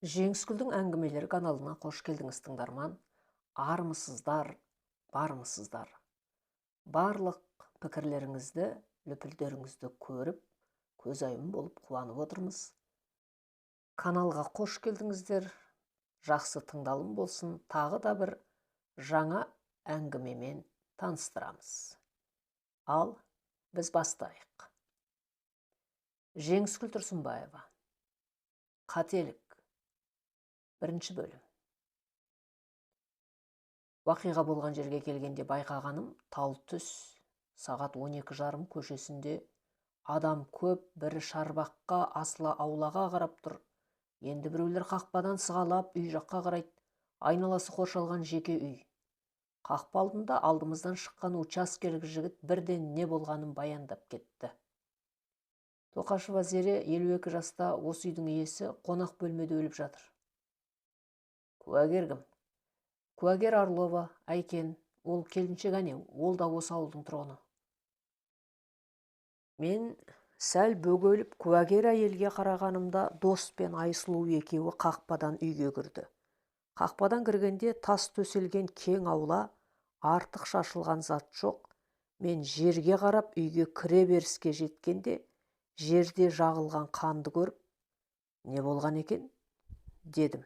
Жеңіскүлдің әңгімелері каналына қош келдіңіз тыңдарман. Армысыздар, бармысыздар. Барлық пікірлеріңізді, лүпілдеріңізді көріп, көзайым болып қуанып отырмыз. Каналға қош келдіңіздер. Жақсы тыңдалым болсын. Тағы да бір жаңа әңгімемен таныстырамыз. Ал біз бастайық. Жеңіскүл Тұрсынбаева. Қателік. Бірінші бөлім. Уақиға болған жерге келгенде байқағаным, тал түс, сағат 12:30 көшесінде адам көп, бірі шарбаққа, асыла аулаға қарап тұр. Енді біреулер қақпадан сығалап үй жаққа қарайды. Айналасы қоршалған жеке үй. Қақпа алдында алдымыздан шыққан учаскелік жігіт бірден не болғанын баяндап кетті. Тоқашева Зере 52 жаста, осы үйдің иесі, қонақ бөлмеде өліп жатыр. Куәгер кім? Куәгер Орлова, Айкен. Ол келіншек әне, ол да осы ауылдың тұрғыны. Мен сәл бөгеліп куәгер әйелге қарағанымда Дос пен Айсұлу екеуі қақпадан үйге кірді. Қақпадан кіргенде тас төселген кең аула, артық шашылған зат жоқ. Мен жерге қарап үйге кіре беріске жеткенде, жерде жағылған қанды көріп, не болған екен? Дедім.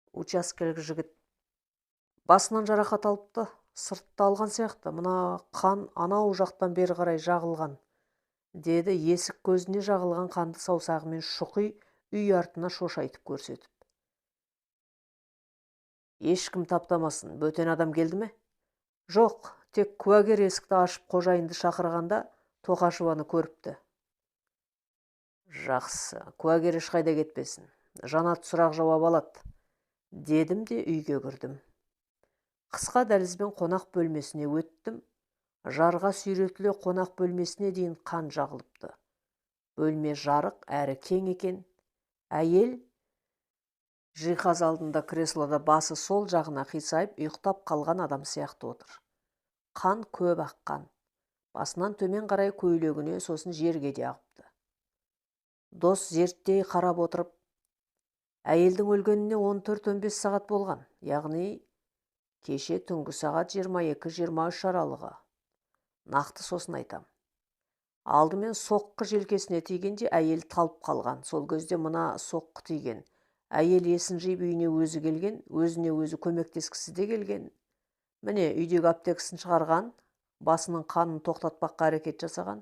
Учаскелік жігіт: басынан жарақат алыпты, сыртта алған сияқты, мына қан анау жақтан бері қарай жағылған, деді есік көзіне жағылған қанды саусағымен шұқи үй артына шошайтып көрсетіп. Ешкім таптамасын, бөтен адам келді ме? Жоқ, тек куәгер есікті ашып қожайынды шақырғанда Тоқашеваны көріпті. Жақсы, куәгер ешқайда кетпесін, Жанат сұрақ жауап алады, дедім де үйге кірдім. Қысқа дәлізбен қонақ бөлмесіне өттім. Жарға сүйретіле қонақ бөлмесіне дейін қан жағылыпты. Бөлме жарық әрі кең екен. Әйел жиһаз алдында креслода басы сол жағына қисайып ұйықтап қалған адам сияқты отыр. Қан көп аққан. Басынан төмен қарай көйлегіне, сосын жерге де ағыпты. Дос зерттей қарап отырып, әйелдің өлгеніне 14-15 сағат болған, яғни кеше түнгі сағат 22-23 аралығы. Нақты сосын айтам. Алдымен соққы желкесіне тигенде әйел талып қалған. Сол кезде мына соққы тиген. Әйел есін жиып үйіне өзі келген, өзіне өзі көмектескісі де келген. Міне үйдегі аптекасын шығарған, басының қанын тоқтатпаққа әрекет жасаған.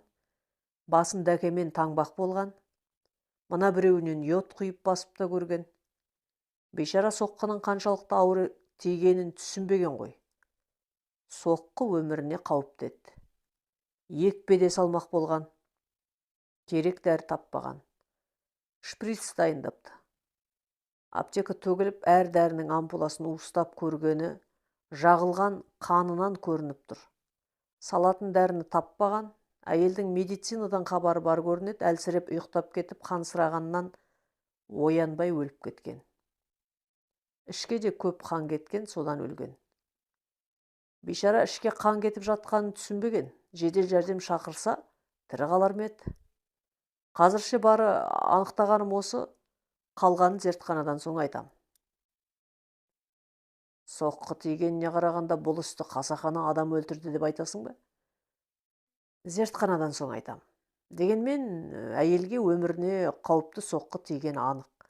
Басын дәкемен таңбақ болған. Мына біреуінен йод құйып басып та көрген. Бейшара соққының қаншалықты ауыр тигенін түсінбеген ғой. Соққы өміріне қауіпті еді. Екпеде салмақ болған. Керек дәрі таппаған. Шприц дайындапты. Аптека төгіліп, әр дәрінің ампуласын уыстап көргені жағылған қанынан көрініп тұр. Салатын дәріні таппаған. Әйелдің медицинадан хабары бар көрінеді, әлсіреп ұйықтап кетіп, қан сырағаннан оянбай өліп кеткен. Ішке де көп қан кеткен, содан өлген. Бейшара ішке қан кетіп жатқанын түсінбеген. Жедел жәрдем шақырса, тірі қалар ма еді? Қазірше бары анықтағаным осы, қалғанын зертханадан соң айтам. Соққы тигеніне қарағанда бұл істі қасақана адам өлтірді деп айтасың ба? Зертханадан соң айтам. Дегенмен әйелге өміріне қауіпті соққы тиген анық.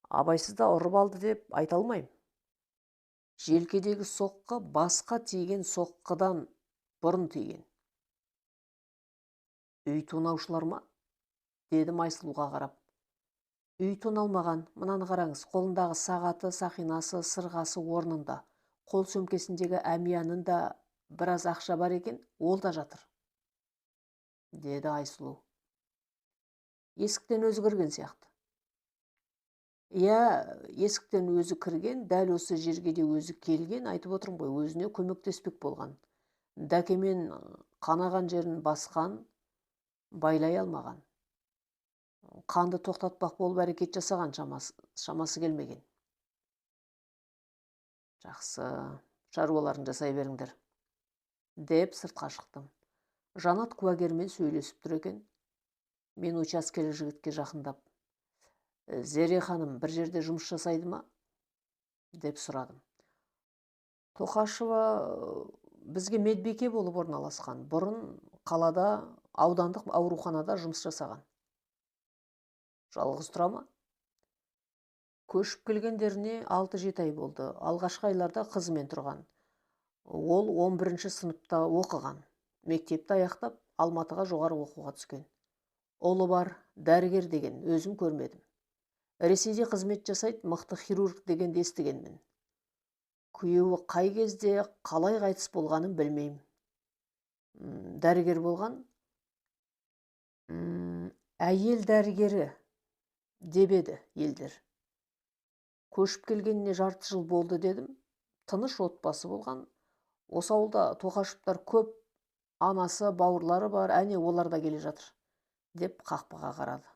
Абайсызда ұрып алды деп айта алмайым. Желкедегі соққы басқа тиген соққыдан бұрын тиген. Үй тонаушылар ма? Дедім Айсұлуға қарап. Үй тоналмаған, мынаны қараңыз, қолындағы сағаты, сақинасы, сырғасы орнында. Қол сөмкесіндегі әмиянын да біраз ақша бар екен, ол да жатыр, деді Айсұлу. Есіктен өзі кірген сияқты. Есіктен өзі кірген, дәл осы жерге де өзі келген, айтып отырмын ғой, өзіне көмектеспек болған. Дәкемен қанаған жерін басқан, байлай алмаған. Қанды тоқтатпақ болып әрекет жасаған, шамасы келмеген. Жақсы, шаруаларын жасай беріңдер, деп сыртқа шықтым. Жанат куәгермен сөйлесіп тұр екен. Мен учаскелік жігітке жақындап: Зере ханым бір жерде жұмыс жасайды ма? Деп сұрадым. Тоқашева бізге медбике болып орналасқан. Бұрын қалада аудандық ауруханада жұмыс жасаған. Жалғыз тұра ма? Көшіп келгендеріне 6-7 ай болды. Алғашқы айларда қызымен тұрған. Ол 11-ші сыныпта оқыған. Мектепті аяқтап, Алматыға жоғары оқуға түскен. Ұлы бар, дәрігер деген, өзім көрмедім. Ресейде қызмет жасайды, мықты хирург дегенді естігенмін. Күйеуі қай кезде қалай қайтыс болғанын білмеймін. Дәрігер болған? Әйел дәрігері деп еді елдер. Көшіп келгеніне жарты жыл болды дедім. Тыныш отбасы болған. Осы ауылда Тоқашевтар көп, анасы, бауырлары бар, әне олар да келе жатыр, деп қақпаға қарады.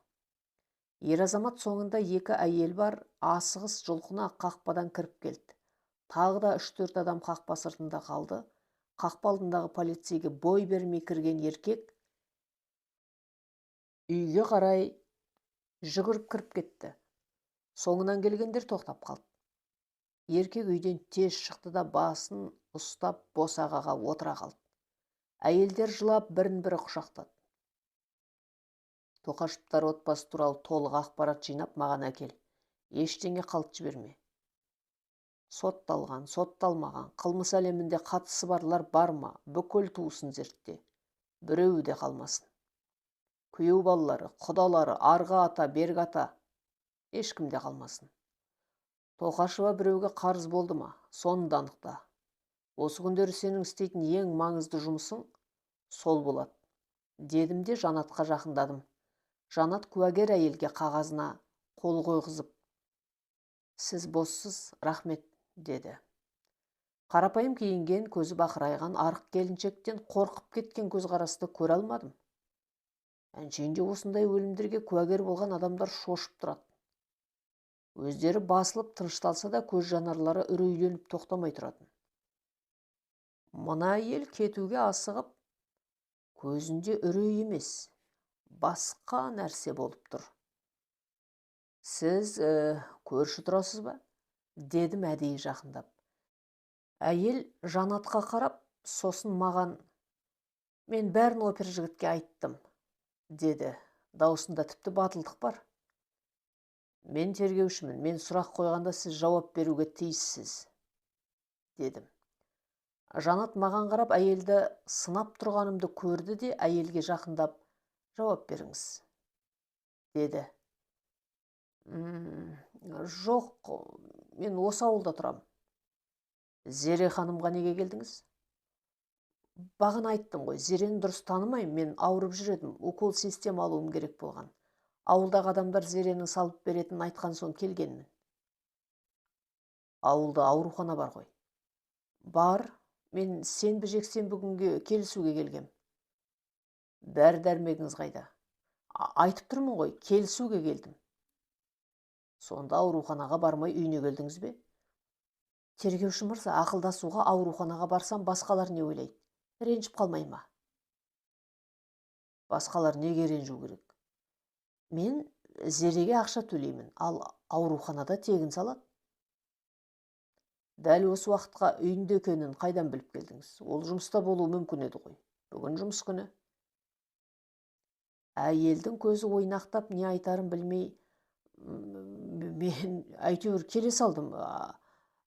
Ер азамат соңында 2 әйел бар, асығыс жұлқына қақпадан кіріп келді. Тағы да 3-4 адам қақпа сыртында қалды. Қақпа алдындағы полицейге бой бермей кірген еркек үйге қарай жүгіріп кіріп кетті. Соңынан келгендер тоқтап қалды. Еркек үйден тез шықты да басын ұстап босағаға отыра қалды. Әйелдер жылап бірін-бірі құшақтады. Тоқашевтар отбасы туралы толық ақпарат жинап маған әкел. Ештеңе қалт жіберме. Сотталған, сотталмаған, қылмыс әлемінде қатысы барлар бар ма? Бүкіл туысын зертте. Біреуі де қалмасын. Күйеу балалары, құдалары, арғы ата, бергі ата, ешкім де қалмасын. Тоқашева біреуге қарыз болды ма? Соны да анықта. Осы күндері сенің істейтін ең маңызды жұмысың сол болады. Дедім де Жанатқа жақындадым. Жанат куәгер әйелге қағазына қол қойғызып, сіз боссыз, рахмет, деді. Қарапайым киінген, көзі бақырайған арық келіншектен қорқып кеткен көзқарасты көре алмадым. Әншейінде осындай өлімдерге куәгер болған адамдар шошып тұрады. Өздері басылып тынышталса да көз жанарлары үрейленіп тоқтамай тұратын. Мына әйел кетуге асығып, көзінде үрей емес, басқа нәрсе болып тұр. Сіз көрші тұрасыз ба? Дедім әдейі жақындап. Әйел Жанатқа қарап, сосын маған, мен бәрін опер жігітке айттым, деді. Даусында тіпті батылдық бар. Мен тергеушімін, мен сұрақ қойғанда сіз жауап беруге тиіссіз, дедім. Жанат маған қарап әйелді сынап тұрғанымды көрді де әйелге жақындап, жауап беріңіз, деді. Жоқ, мен осы ауылда тұрам. Зере ханымға неге келдіңіз? Бағана айттым ғой, Зерені дұрыс танымаймын, мен ауырып жүредім, укол система алуым керек болған. Ауылдағы адамдар Зеренің салып беретін айтқан соң келгенмін. Ауылда аурухана бар ғой. Бар, мен сенбі-жексенбі күнге келісуге келгем. Дәрі-дәрмегіңіз қайда? Айтып тұрмын ғой, келісуге келдім. Сонда ауруханаға бармай үйіне келдіңіз бе? Тергеуші мырза, ақылдасуға ауруханаға барсам басқалар не ойлайды? Ренжіп қалмай ма? Басқалар неге ренжу керек? Мен Зереге ақша төлеймін, ал ауруханада тегін салады. Дәл осы уақытқа үйінде екенін қайдан біліп келдіңіз? Ол жұмыста болуы мүмкін еді ғой. Бүгін жұмыс күні. Әйелдің көзі ойнақтап, не айтарын білмей, мен әйтеуір келе салдым.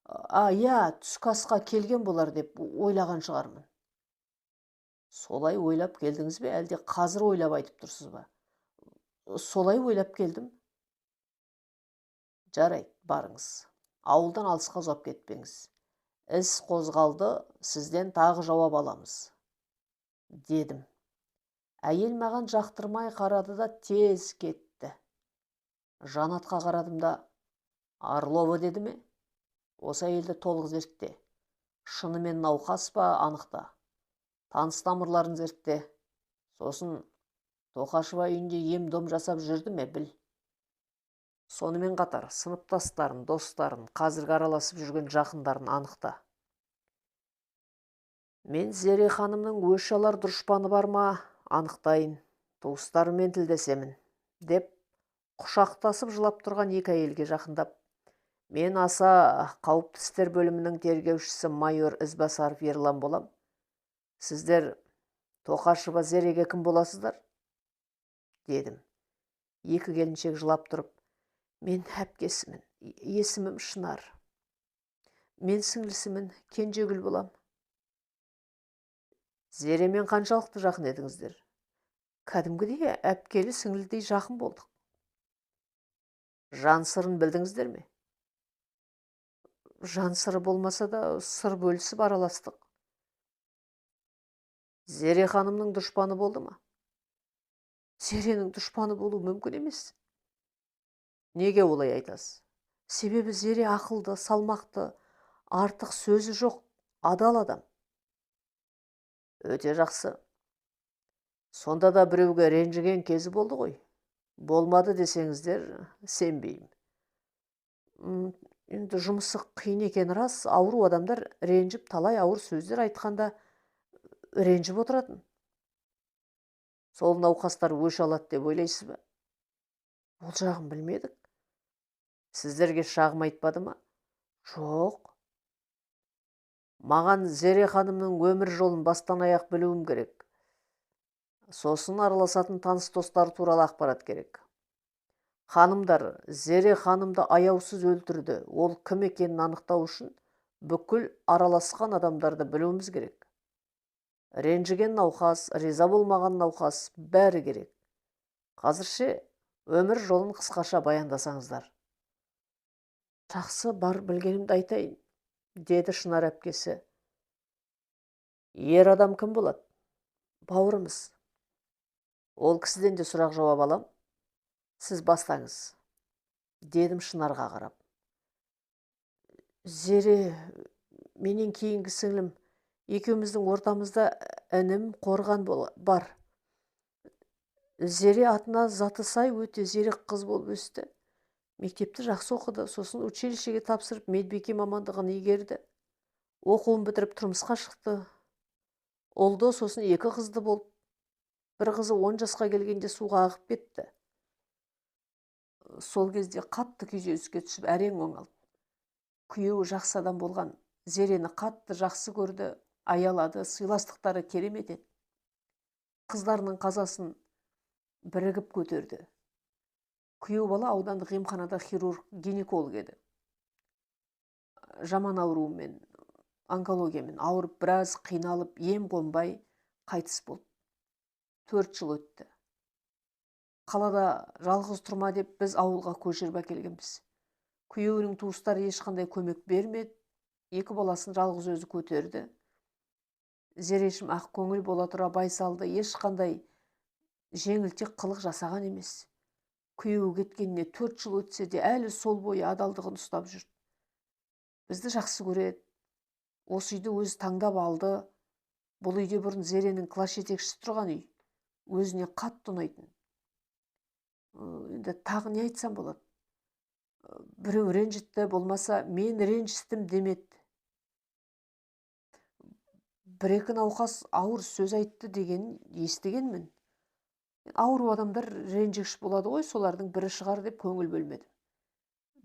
Түскі асқа келген болар деп ойлаған шығармын. Солай ойлап келдіңіз бе, әлде қазір ойлап айтып тұрсыз ба? Солай ойлап келдім. Жарайды, барыңыз. Ауылдан алысқа ұзап кетпеңіз. Іс қозғалды, сізден тағы жауап аламыз, дедім. Әйел маған жақтырмай қарады да тез кетті. Жанатқа қарадым да, Орлова деді ме? Осы әйелді толық зертте. Шынымен науқас па, анықта. Таныс тамырларын зертте. Сосын Тоқашева үйінде ем-дом жасап жүрді ме, біл. Сонымен қатар сыныптастарын, достарын, қазіргі араласып жүрген жақындарын анықта. Мен Зере ханымның өш алар дұшпаны бар ма, анықтайын, туыстарымен тілдесемін, деп құшақтасып жылап тұрған екі әйелге жақындап: «Мен аса қауіпті істер бөлімінің тергеушісі майор Ізбасаров Ерлан болам. Сіздер Тоқашева Зереге кім боласыздар?» дедім. Екі келіншек жылап тұрып: «Мен әпкесімін, есімім Шынар. Мен сіңлісімін, Кенжегүл болам». «Зеремен қаншалықты жақын едіңіздер?» «Кәдімгідей әпкелі сіңлідей жақын болдық». «Жан сырын білдіңіздер ме?» «Жан сыры болмаса да сыр бөлісіп араластық». «Зере ханымның дұшпаны болды ма?» «Зеренің дұшпаны болу мүмкін емес». «Неге олай айтасыз?» «Себебі Зере ақылды, салмақты, артық сөзі жоқ, адал адам». «Өте жақсы. Сонда да біреуге ренжіген кезі болды ғой. Болмады десеңіздер, сенбеймін. Енді жұмысы қиын екені рас, ауру адамдар ренжіп талай ауыр сөздер айтқанда ренжіп отыратын. Сол науқастар өш алады деп ойлайсыз ба?» «Ол жағын білмедік». «Сіздерге шағым айтпады ма?» «Жоқ». «Маған Зере ханымның өмір жолын бастан аяқ білуім керек. Сосын араласатын таныс достары туралы ақпарат керек. Ханымдар, Зере ханымды аяусыз өлтірді. Ол кім екенін анықтау үшін бүкіл араласқан адамдарды білуіміз керек. Ренжіген науқас, риза болмаған науқас, бәрі керек. Қазірше өмір жолын қысқаша баяндасаңыздар». «Жақсы, бар білгенімді айтайын», деді Шынар әпкесі. «Ер адам кім болады?» «Бауырымыз». «Ол кісіден де сұрақ жауап алам. Сіз бастаңыз», дедім Шынарға қарап. «Зере, менен кейінгі сіңлім, екеуміздің ортамызда інім Қорған бар. Зере атына заты сай өте зерек қыз болып өсті. Мектепті жақсы оқыды, сосын училищеге тапсырып медбике мамандығын игерді. Оқуын бітіріп тұрмысқа шықты. Ұлды, сосын екі қызды болып, бір қызы 10 жасқа келгенде суға ағып кетті. Сол кезде қатты күйзеліске түсіп әрең оңалды. Күйеуі жақсы адам болған. Зерені қатты жақсы көрді, аялады, сыйластықтары керемет еді. Қыздарының қазасын бірігіп көтерді. Күйеу бала аудандық емханада хирург, гинеколог еді. Жаман ауруымен, онкологиямен ауырып, біраз қиналып, ем қонбай қайтыс болды. 4 жыл өтті. Қалада жалғыз тұрма деп біз ауылға көшіріп әкелгенбіз. Күйеуінің туыстары ешқандай көмек бермеді. Екі баласын жалғыз өзі көтерді. Зерешім ақ көңіл бола тұра байсалды, ешқандай жеңілтек қылық жасаған емес. Күйеуі кеткеніне 4 жыл өтсе де әлі сол бойы адалдығын ұстап жүр. Бізді жақсы көреді. Осы үйді өзі таңдап алды. Бұл үйде бұрын Зеренің класс жетекшісі тұрған үй. Өзіне қатты ұнайтын. Енді тағы не айтсам болады? Біреу ренжітті, болмаса мен ренжістім демеді. Бір-екі науқас ауыр сөз айтты деген естігенмін. Ауру адамдар ренжігіш болады ғой, солардың бірі шығар деп көңіл бөлмедім.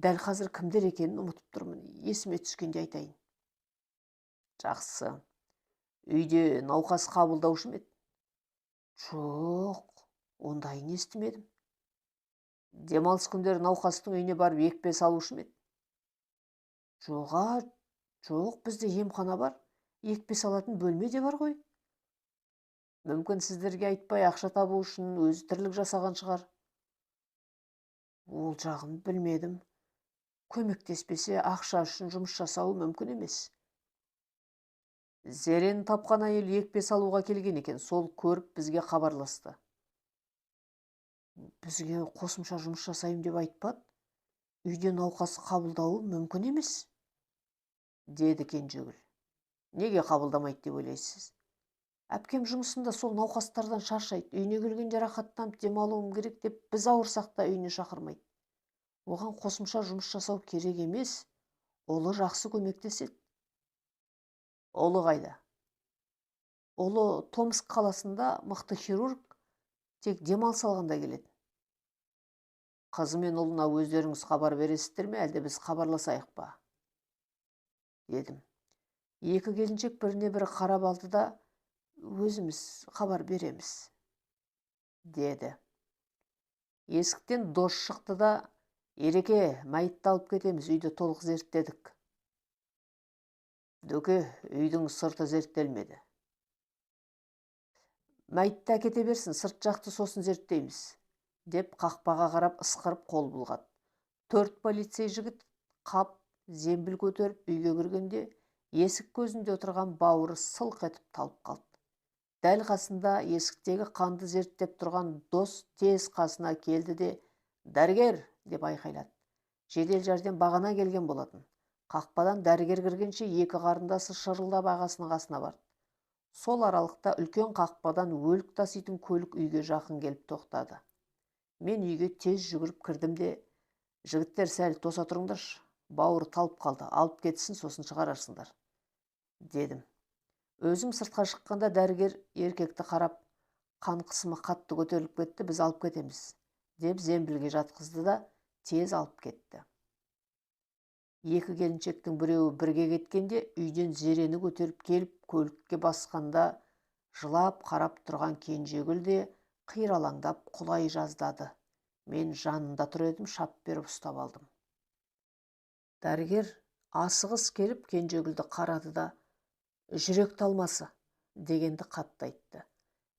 Дәл қазір кімдер екенін ұмытып тұрмын. Есіме түскенде айтайын. Жақсы. Үйде науқас қабылдаушы ма еді? Жоқ, ондайын естімедім. Демалыс күндері науқастың үйіне барып екпе салушы ма еді? Жоқ, бізде емхана бар. Екпе салатын бөлме де бар ғой. Мүмкін сіздерге айтпай ақша табу үшін өзі тірлік жасаған шығар. Ол жағын білмедім. Көмектеспесе ақша үшін жұмыс жасауы мүмкін емес. Зерені тапқан әйел екпе салуға келген екен, сол көріп бізге хабарласты. Бізге қосымша жұмыс жасайым деп айтпады. Үйде науқас қабылдауы мүмкін емес, деді Кенжегүл. Неге қабылдамайды деп ойлайсыз? Әпкем жұмысында сол науқастардан шаршайды. Үйіне келгенде рахаттанып демалуым керек деп біз ауырсақ та үйіне шақырмайды. Оған қосымша жұмыс жасау керек емес. Олы жақсы көмектеседі. Олы қайда? Олы Томск қаласында мықты хирург, тек демалыс алғанда келеді. Қызы мен ұлына өздеріңіз хабар бересіздер ме, әлде біз хабарласайық па? Дедім. Екі келіншек біріне бірі қарап алды да, өзіміз хабар береміз, деді. Есіктен дос шықты да, Ереке, мәйітті алып кетеміз, үйді толық зерттедік. Дөке, үйдің сырты зерттелмеді. Мәйітті әкете берсін, сырт жақты сосын зерттейміз, деп қақпаға қарап ысқырып қол бұлғады. 4 полицей жігіт қап зембіл көтеріп үйге кіргенде, есік көзінде отырған бауыры сылқ етіп талып қалды. Дәл қасында есіктегі қанды зерттеп тұрған дос тез қасына келді де, «Дәрігер!» деп айқайлады. Жедел жәрдем бағана келген болатын. Қақпадан дәрігер кіргенше екі қарындасы шырылдап ағасының қасына барды. Сол аралықта үлкен қақпадан өлік таситын көлік үйге жақын келіп тоқтады. Мен үйге тез жүгіріп кірдім де, «Жігіттер, сәл тоса тұрыңдаршы, бауыры талып қалды, алып кетсін, сосын шығарарсыңдар», дедім. Өзім сыртқа шыққанда дәрігер еркекті қарап, «Қан қысымы қатты көтеріліп кетті, біз алып кетеміз», деп зембілге жатқызды да тез алып кетті. Екі келіншектің біреуі бірге кеткенде, үйден Зерені көтеріп келіп, көлікке басқанда, жылап қарап тұрған Кенжегүл де қиралаңдап құлай жаздады. Мен жанында тұр едім, шап беріп ұстап алдым. Дәрігер асығыс келіп Кенжегүлді қарады да, «Жүрек талмасы» дегенді қатты айтты.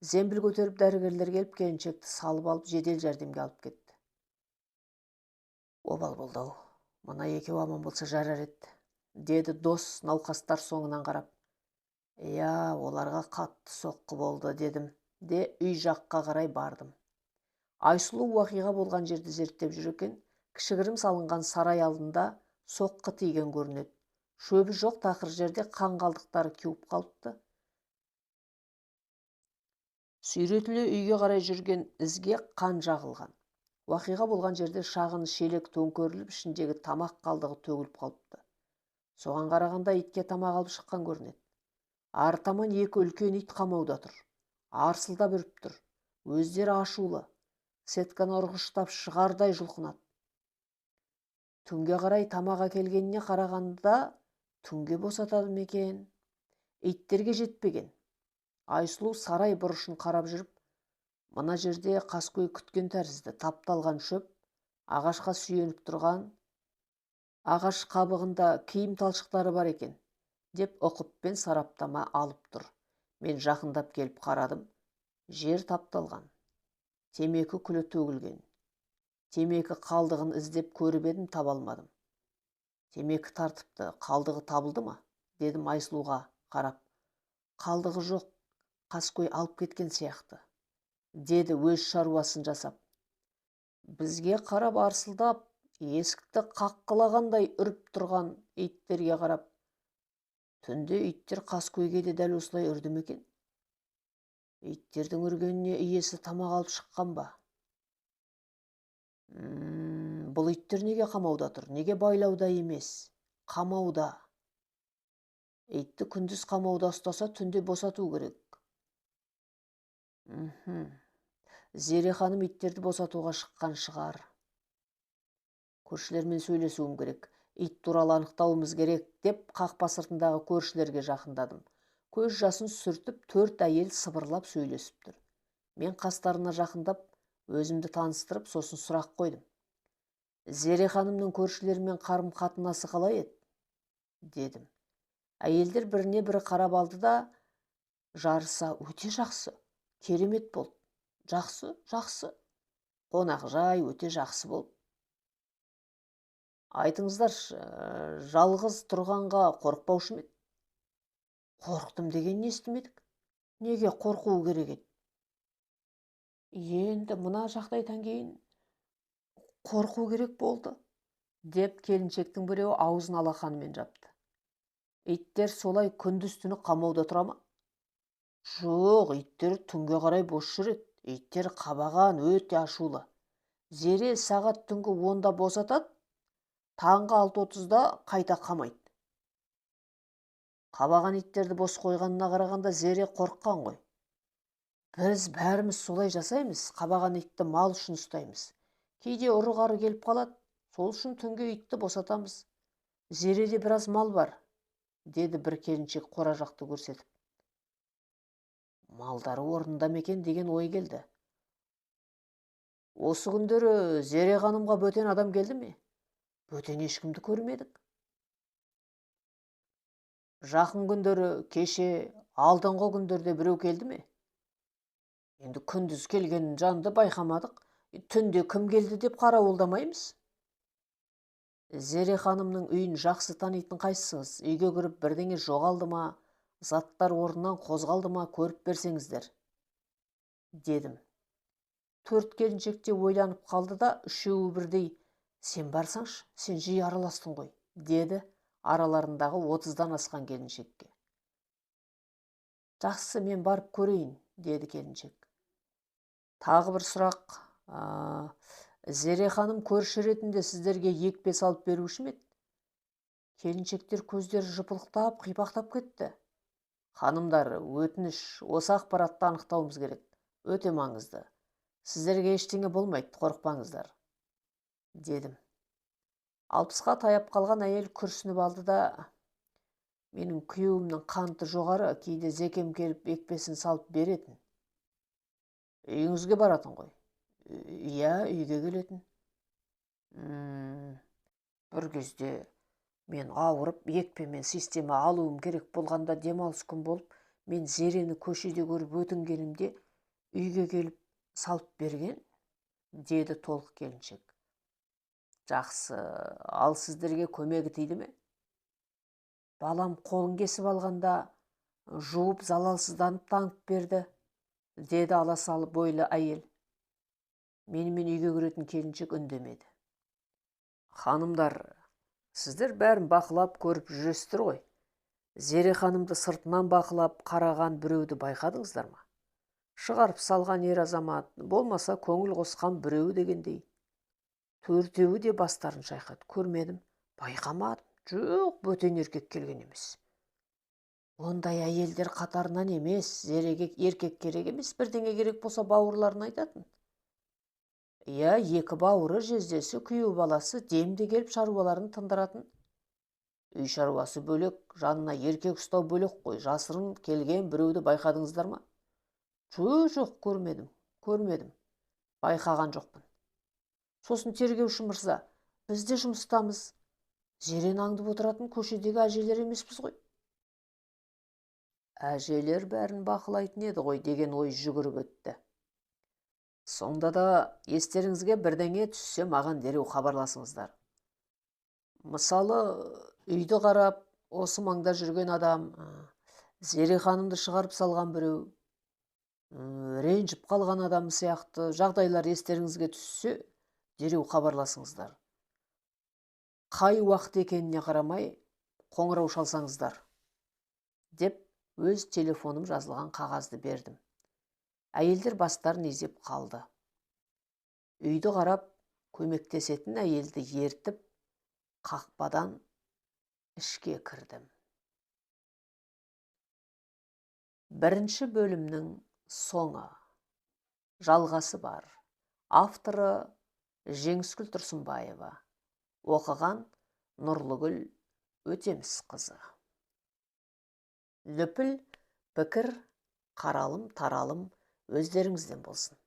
Зембіл көтеріп дәрігерлер келіп, келіншекті салып алып, жедел жәрдемге алып кетті. Обал болды ау, мына екеуі аман болса жарар еді, деді дос науқастар соңынан қарап. «Я, оларға қатты соққы болды», дедім де үй жаққа қарай бардым. Айсұлу уақиға болған жерді зерттеп жүр екен, кішігірім салынған сарай алдында соққы тиген көрінеді. Шөбі жоқ тақыр жерде қан қалдықтары кеуіп қалыпты. Сүйретіле үйге қарай жүрген ізге қан жағылған. Уақиға болған жерде шағын шелек төңкеріліп, ішіндегі тамақ қалдығы төгіліп қалыпты. Соған қарағанда итке тамақ алып шыққан көрінеді. Артаман екі үлкен ит қамауда тұр. Арсылдап үріп тұр. Өздері ашулы. Сетканы ұрғыштап шығардай жұлқынады. Түнге қарай тамақ әкелгеніне қарағанда, түнге босатады ма екен? Иттерге жетпеген. Айсұлу сарай бұрышын қарап жүріп, мына жерде қаскөй күткен тәрізді, тапталған шөп, ағашқа сүйеніп тұрған, ағаш қабығында киім талшықтары бар екен, деп ұқыппен сараптама алып тұр. Мен жақындап келіп қарадым. Жер тапталған. Темекі күлі төгілген. Темекі қалдығын іздеп көріп едім, таба алмадым. Темекі тартыпты, қалдығы табылды ма? Дедім Айсұлуға қарап. Қалдығы жоқ, қаскөй алып кеткен сияқты, деді өз шаруасын жасап. Бізге қарап арсылдап, есікті қаққылағандай үріп тұрған иттерге қарап, түнде иттер қаскөйге де дәл осылай үрді ме екен? Иттердің үргеніне иесі тамақ алып шыққан ба? Бұл иттер неге қамауда тұр? Неге байлауда емес? Қамауда. Итті күндіз қамауда ұстаса, түнде босату керек. Зере ханым иттерді босатуға шыққан шығар. Көршілермен сөйлесуім керек. Ит туралы анықтауымыз керек, деп қақпа сыртындағы көршілерге жақындадым. Көз жасын сүртіп, 4 әйел сыбырлап сөйлесіп тұр. Мен қастарына жақындап, өзімді таныстырып, сосын сұрақ қойдым. Зере ханымның көршілермен қарым қатынасы қалай еді? Дедім. Әйелдер біріне бірі қарап алды да, жарыса өте жақсы, керемет болды. Жақсы, жақсы. Қонақ жай өте жақсы болды. Айтыңыздар, жалғыз тұрғанға қорықпаушы ма еді? Қорықтым дегенін естімедік. Неге қорқуы керек еді? Енді мына жағдайдан кейін қорқу керек болды, деп келіншектің біреуі аузын алақанымен жапты. Иттер солай күндіз түні қамауда тұра ма? Жоқ, иттер түнге қарай бос жүреді. Иттер қабаған, өте ашулы. Зере сағат түнгі 10-да босатады, таңғы 6:30-да қайта қамайды. Қабаған иттерді бос қойғанына қарағанда Зере қорыққан ғой. Біз бәріміз солай жасаймыз, қабаған итті мал үшін ұстаймыз. Кейде ұры-қары келіп қалады. Сол үшін түнге итті босатамыз. Зереде біраз мал бар, деді бір келіншек қора жақты көрсетіп. Малдары орнында ма екен деген ой келді. Осы күндері Зере ханымға бөтен адам келді ме? Бөтен ешкімді көрмедік. Жақын күндері, кеше, алдыңғы күндерде біреу келді ме? Енді күндіз келген жанды байқамадық. Түнде кім келді деп қарауылдамаймыз. Зере ханымның үйін жақсы танитын қайсыңыз? Үйге кіріп бірдеңе жоғалды ма, заттар орнынан қозғалды ма, көріп берсеңіздер, дедім. Төрт келіншек те ойланып қалды да, үшеуі бірдей, сен барсаңшы, сен жиі араластың ғой, деді араларындағы 30-дан асқан келіншекке. Жақсы, мен барып көрейін, деді келіншек. Тағы бір сұрақ. Зере ханым көрші ретінде сіздерге екпе салып беруші ме еді? Келіншектер көздері жыпылықтап, қипақтап кетті. Ханымдар, өтініш, осы ақпаратты анықтауымыз керек. Өте маңызды. Сіздерге ештеңе болмайды, қорықпаңыздар, дедім. 60-қа таяп қалған әйел күрсініп алды да, менің күйеуімнің қанты жоғары, кейде зекем келіп екпесін салып беретін. Үйіңізге баратын ғой? Иә, үйге келетін. Бір кезде мен ауырып, екпемен система алуым керек болғанда демалыс күн болып, мен Зерені көшеде көріп өтінгенімде үйге келіп салып берген, деді толық келіншек. Жақсы, ал сіздерге көмегі тиді ме? Балам қолын кесіп алғанда жуып залалсызданып таңып берді, деді аласалы бойлы әйел. Менімен үйге кіретін келіншек үндемеді. Ханымдар, сіздер бәрін бақылап көріп жүресіздер ғой. Зере ханымды сыртынан бақылап қараған біреуді байқадыңыздар ма? Шығарып салған ер азамат, болмаса көңіл қосқан біреу дегендей. Төртеуі де бастарын шайқады. Көрмедім, байқамадым. Жоқ, бөтен еркек келген емес. Ондай әйелдер қатарынан емес, Зереге еркек керек емес, бірдеңе керек болса бауырларын айтатын. Иә, екі бауыры, жездесі, күйеу баласы демде келіп шаруаларын тындыратын. Үй шаруасы бөлек, жанына еркек ұстау бөлек қой. Жасырын келген біреуді байқадыңыздар ма? Жоқ, көрмедім. Байқаған жоқпын. Сосын тергеуші мырза, біз де жұмыстамыз. Зерені аңдып отыратын көшедегі әжелер емеспіз ғой. Әжелер бәрін бақылайтын еді ғой деген ой жүгіріп өтті. Сонда да естеріңізге бірдеңе түссе маған дереу хабарласыңыздар. Мысалы, үйді қарап, осы маңда жүрген адам, Зере ханымды шығарып салған біреу, ренжіп қалған адам сияқты жағдайлар естеріңізге түссе, дереу хабарласыңыздар. Қай уақыт екеніне қарамай қоңырау шалсаңыздар, деп өз телефоным жазылған қағазды бердім. Әйелдер бастарын изеп қалды. Үйді қарап, көмектесетін әйелді ертіп, қақпадан ішке кірдім. Бірінші бөлімнің соңы. Жалғасы бар. Авторы Жеңіскүл Тұрсынбаева. Оқыған Нұрлыгүл Өтемісқызы. Лүпіл, пікір, қаралым, таралым өздеріңізден болсын.